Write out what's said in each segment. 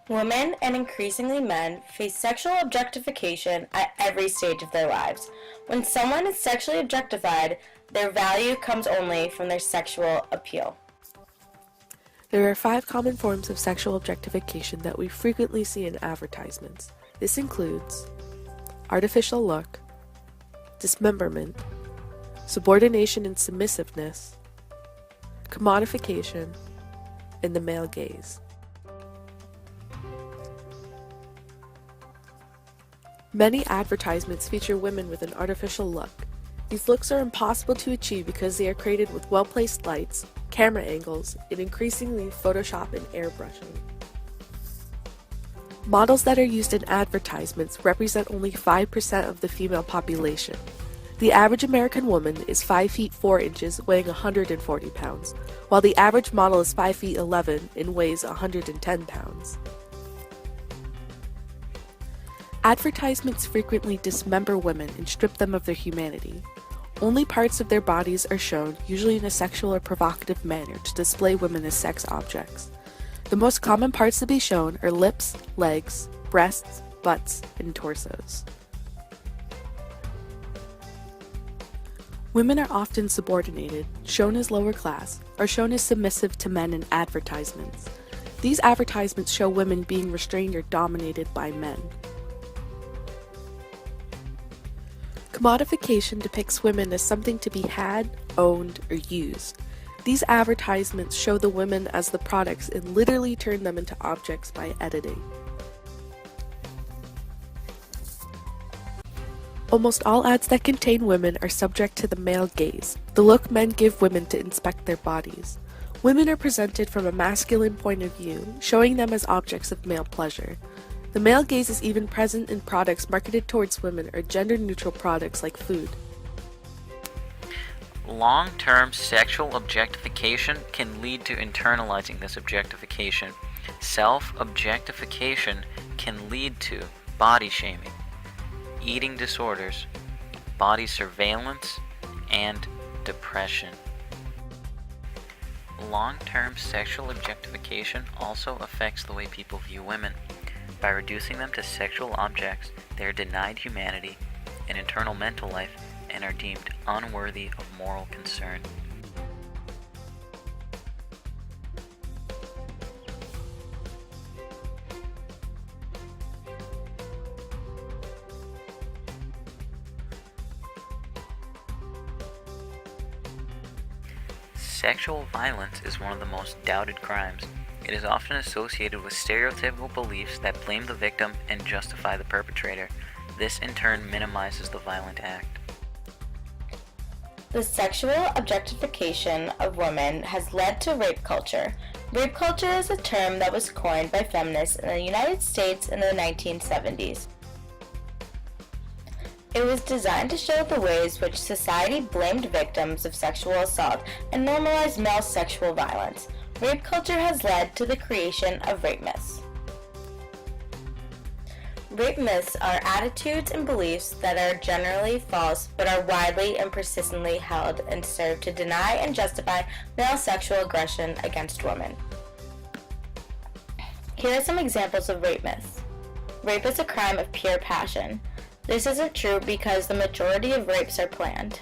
Women, and increasingly men, face sexual objectification at every stage of their lives. When someone is sexually objectified, their value comes only from their sexual appeal. There are 5 common forms of sexual objectification that we frequently see in advertisements. This includes artificial look, dismemberment, subordination and submissiveness, commodification, and the male gaze. Many advertisements feature women with an artificial look. These looks are impossible to achieve because they are created with well-placed lights, camera angles, and increasingly Photoshop and airbrushing. Models that are used in advertisements represent only 5% of the female population. The average American woman is 5 feet 4 inches, weighing 140 pounds, while the average model is 5 feet 11 and weighs 110 pounds. Advertisements frequently dismember women and strip them of their humanity. Only parts of their bodies are shown, usually in a sexual or provocative manner, to display women as sex objects. The most common parts to be shown are lips, legs, breasts, butts, and torsos. Women are often subordinated, shown as lower class, or shown as submissive to men in advertisements. These advertisements show women being restrained or dominated by men. Commodification depicts women as something to be had, owned, or used. These advertisements show the women as the products and literally turn them into objects by editing. Almost all ads that contain women are subject to the male gaze, the look men give women to inspect their bodies. Women are presented from a masculine point of view, showing them as objects of male pleasure. The male gaze is even present in products marketed towards women or gender-neutral products like food. Long-term sexual objectification can lead to internalizing this objectification. Self-objectification can lead to body shaming, eating disorders, body surveillance, and depression. Long-term sexual objectification also affects the way people view women. By reducing them to sexual objects, they are denied humanity and internal mental life and are deemed unworthy of moral concern. Sexual violence is one of the most doubted crimes. It is often associated with stereotypical beliefs that blame the victim and justify the perpetrator. This in turn minimizes the violent act. The sexual objectification of women has led to rape culture. Rape culture is a term that was coined by feminists in the United States in the 1970s. It was designed to show the ways which society blamed victims of sexual assault and normalized male sexual violence. Rape culture has led to the creation of rape myths. Rape myths are attitudes and beliefs that are generally false but are widely and persistently held and serve to deny and justify male sexual aggression against women. Here are some examples of rape myths. Rape is a crime of pure passion. This isn't true because the majority of rapes are planned.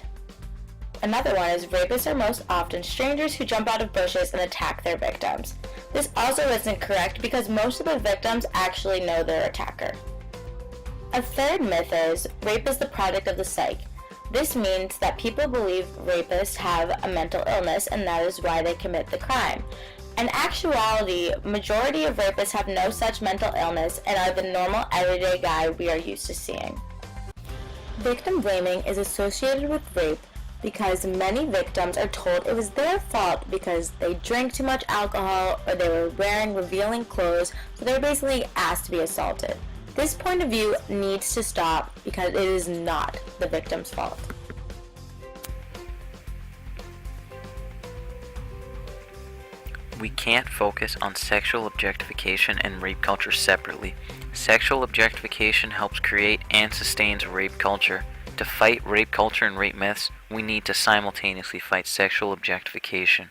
Another one is rapists are most often strangers who jump out of bushes and attack their victims. This also isn't correct because most of the victims actually know their attacker. A third myth is rape is the product of the psyche. This means that people believe rapists have a mental illness and that is why they commit the crime. In actuality, majority of rapists have no such mental illness and are the normal everyday guy we are used to seeing. Victim blaming is associated with rape because many victims are told it was their fault because they drank too much alcohol or they were wearing revealing clothes, so they were basically asked to be assaulted. This point of view needs to stop because it is not the victim's fault. We can't focus on sexual objectification and rape culture separately. Sexual objectification helps create and sustains rape culture. To fight rape culture and rape myths, we need to simultaneously fight sexual objectification.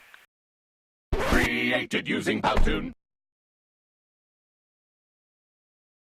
Created using Powtoon.